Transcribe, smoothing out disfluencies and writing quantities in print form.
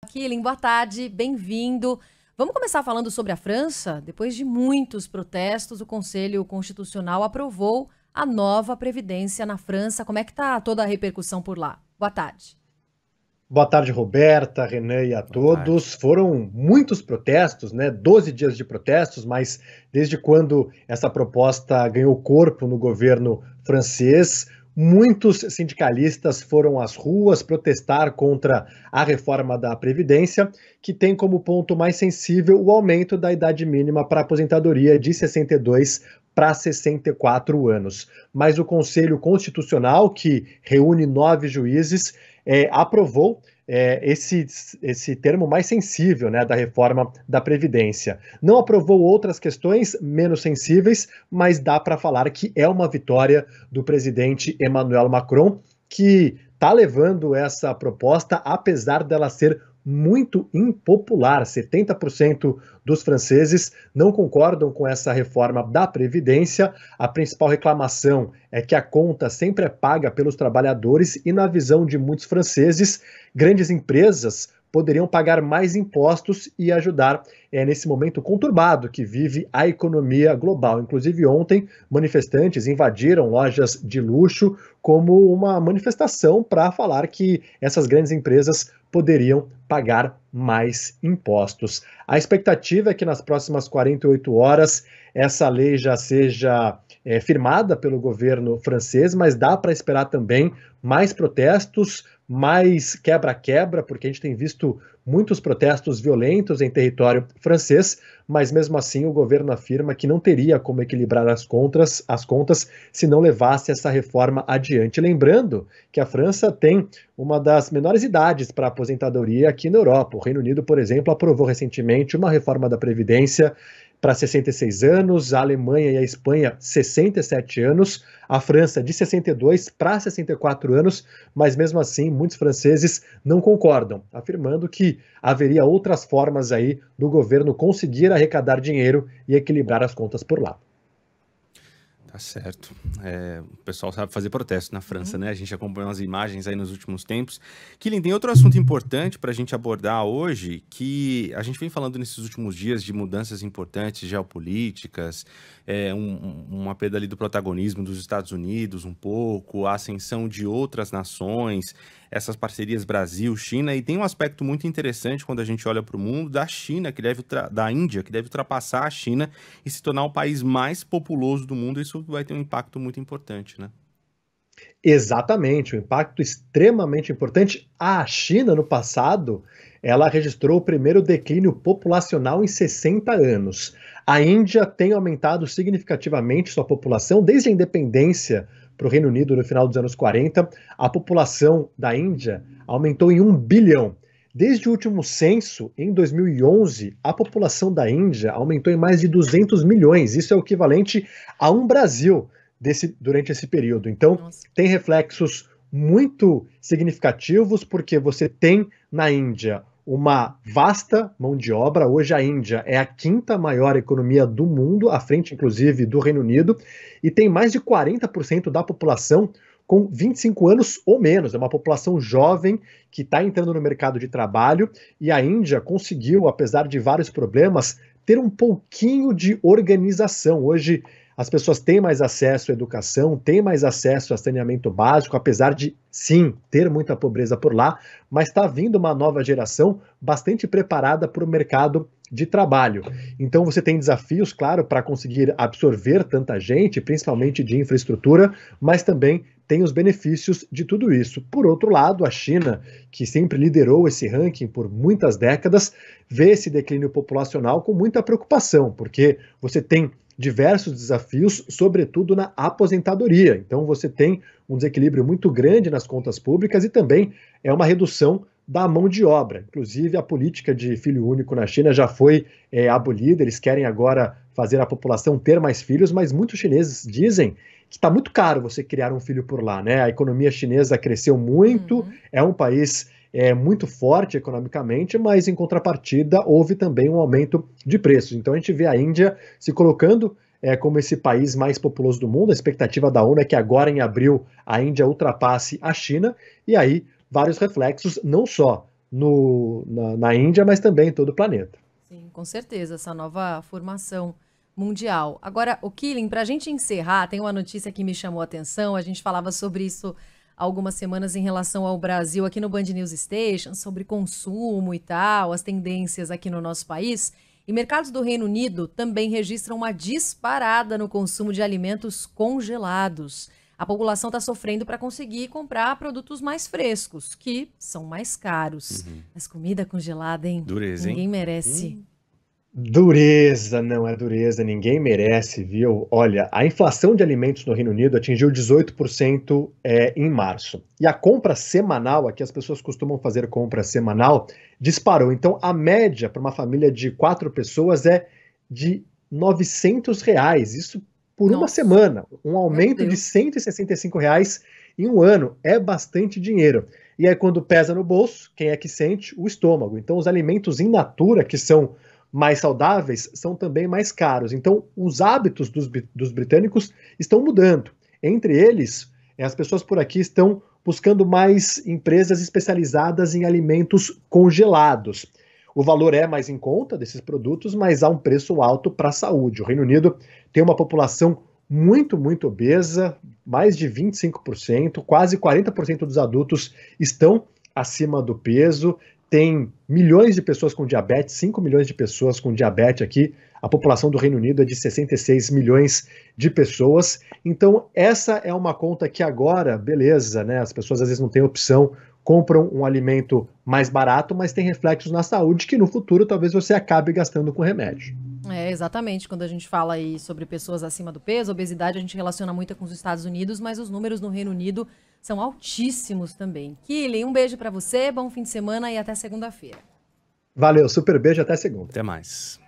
Killing, boa tarde, bem-vindo. Vamos começar falando sobre a França? Depois de muitos protestos, o Conselho Constitucional aprovou a nova Previdência na França. Como é que está toda a repercussão por lá? Boa tarde. Boa tarde, Roberta, Renan e a todos. Foram muitos protestos, né? 12 dias de protestos, mas desde quando essa proposta ganhou corpo no governo francês, muitos sindicalistas foram às ruas protestar contra a reforma da Previdência, que tem como ponto mais sensível o aumento da idade mínima para aposentadoria de 62 para 64 anos. Mas o Conselho Constitucional, que reúne 9 juízes, aprovou esse termo mais sensível, né, da reforma da Previdência. Não aprovou outras questões menos sensíveis, mas dá para falar que é uma vitória do presidente Emmanuel Macron, que está levando essa proposta, apesar dela ser muito impopular. 70% dos franceses não concordam com essa reforma da Previdência. A principal reclamação é que a conta sempre é paga pelos trabalhadores e, na visão de muitos franceses, grandes empresas poderiam pagar mais impostos e ajudar nesse momento conturbado que vive a economia global. Inclusive, ontem, manifestantes invadiram lojas de luxo como uma manifestação para falar que essas grandes empresas poderiam pagar mais impostos. A expectativa é que nas próximas 48 horas essa lei já seja firmada pelo governo francês, mas dá para esperar também mais protestos, mais quebra-quebra, porque a gente tem visto muitos protestos violentos em território francês, mas mesmo assim o governo afirma que não teria como equilibrar as contas se não levasse essa reforma adiante. Lembrando que a França tem uma das menores idades para aposentadoria aqui na Europa. O Reino Unido, por exemplo, aprovou recentemente uma reforma da Previdência para 66 anos, a Alemanha e a Espanha 67 anos, a França de 62 para 64 anos, mas mesmo assim muitos franceses não concordam, afirmando que haveria outras formas aí do governo conseguir arrecadar dinheiro e equilibrar as contas por lá. Tá certo. O pessoal sabe fazer protesto na França, né? A gente acompanhou as imagens aí nos últimos tempos. Killing, tem outro assunto importante para a gente abordar hoje, que a gente vem falando nesses últimos dias de mudanças importantes geopolíticas, uma perda ali do protagonismo dos Estados Unidos um pouco, a ascensão de outras nações, essas parcerias Brasil-China, e tem um aspecto muito interessante quando a gente olha para o mundo da China, da Índia, que deve ultrapassar a China e se tornar o país mais populoso do mundo. Isso vai ter um impacto muito importante, né? Exatamente, um impacto extremamente importante. A China, no passado, ela registrou o primeiro declínio populacional em 60 anos. A Índia tem aumentado significativamente sua população desde a independência para o Reino Unido no final dos anos 40. A população da Índia aumentou em 1 bilhão. Desde o último censo, em 2011, a população da Índia aumentou em mais de 200 milhões. Isso é o equivalente a um Brasil durante esse período. Então, tem reflexos muito significativos, porque você tem na Índia uma vasta mão de obra. Hoje a Índia é a 5ª maior economia do mundo, à frente, inclusive, do Reino Unido, e tem mais de 40% da população com 25 anos ou menos. É uma população jovem que está entrando no mercado de trabalho, e a Índia conseguiu, apesar de vários problemas, ter um pouquinho de organização. Hoje as pessoas têm mais acesso à educação, têm mais acesso a saneamento básico, apesar de, sim, ter muita pobreza por lá, mas está vindo uma nova geração bastante preparada para o mercado de trabalho. Então você tem desafios, claro, para conseguir absorver tanta gente, principalmente de infraestrutura, mas também tem os benefícios de tudo isso. Por outro lado, a China, que sempre liderou esse ranking por muitas décadas, vê esse declínio populacional com muita preocupação, porque você tem diversos desafios, sobretudo na aposentadoria. Então você tem um desequilíbrio muito grande nas contas públicas e também é uma redução da mão de obra. Inclusive, a política de filho único na China já foi abolida. Eles querem agora fazer a população ter mais filhos, mas muitos chineses dizem que está muito caro você criar um filho por lá, né? A economia chinesa cresceu muito, é um país muito forte economicamente, mas em contrapartida houve também um aumento de preços. Então a gente vê a Índia se colocando como esse país mais populoso do mundo. A expectativa da ONU é que agora em abril a Índia ultrapasse a China, e aí vários reflexos, não só na Índia, mas também em todo o planeta. Sim, com certeza, essa nova formação mundial. Agora, o Killing, para a gente encerrar, tem uma notícia que me chamou a atenção, a gente falava sobre isso há algumas semanas em relação ao Brasil aqui no Band News Station, sobre consumo e tal, as tendências aqui no nosso país. E mercados do Reino Unido também registram uma disparada no consumo de alimentos congelados. A população está sofrendo para conseguir comprar produtos mais frescos, que são mais caros. Mas comida congelada, hein? Dureza, hein? Ninguém merece. Dureza, não é dureza, ninguém merece, viu? Olha, a inflação de alimentos no Reino Unido atingiu 18% em março. E a compra semanal, aqui as pessoas costumam fazer compra semanal, disparou. Então, a média para uma família de 4 pessoas é de R$ 900. Isso por uma semana. Um aumento de R$ 165 em um ano. É bastante dinheiro. E aí, quando pesa no bolso, quem é que sente? O estômago. Então, os alimentos in natura, que são mais saudáveis, são também mais caros. Então, os hábitos dos britânicos estão mudando. Entre eles, as pessoas por aqui estão buscando mais empresas especializadas em alimentos congelados. O valor é mais em conta desses produtos, mas há um preço alto para a saúde. O Reino Unido tem uma população muito, muito obesa, mais de 25%, quase 40% dos adultos estão acima do peso. Tem milhões de pessoas com diabetes, 5 milhões de pessoas com diabetes aqui. A população do Reino Unido é de 66 milhões de pessoas. Então, essa é uma conta que agora, beleza, né? As pessoas às vezes não têm opção, compram um alimento mais barato, mas tem reflexos na saúde que no futuro talvez você acabe gastando com remédio. É, exatamente. Quando a gente fala aí sobre pessoas acima do peso, obesidade, a gente relaciona muito com os Estados Unidos, mas os números no Reino Unido são altíssimos também. Killing, um beijo para você, bom fim de semana e até segunda-feira. Valeu, super beijo, até segunda. Até mais.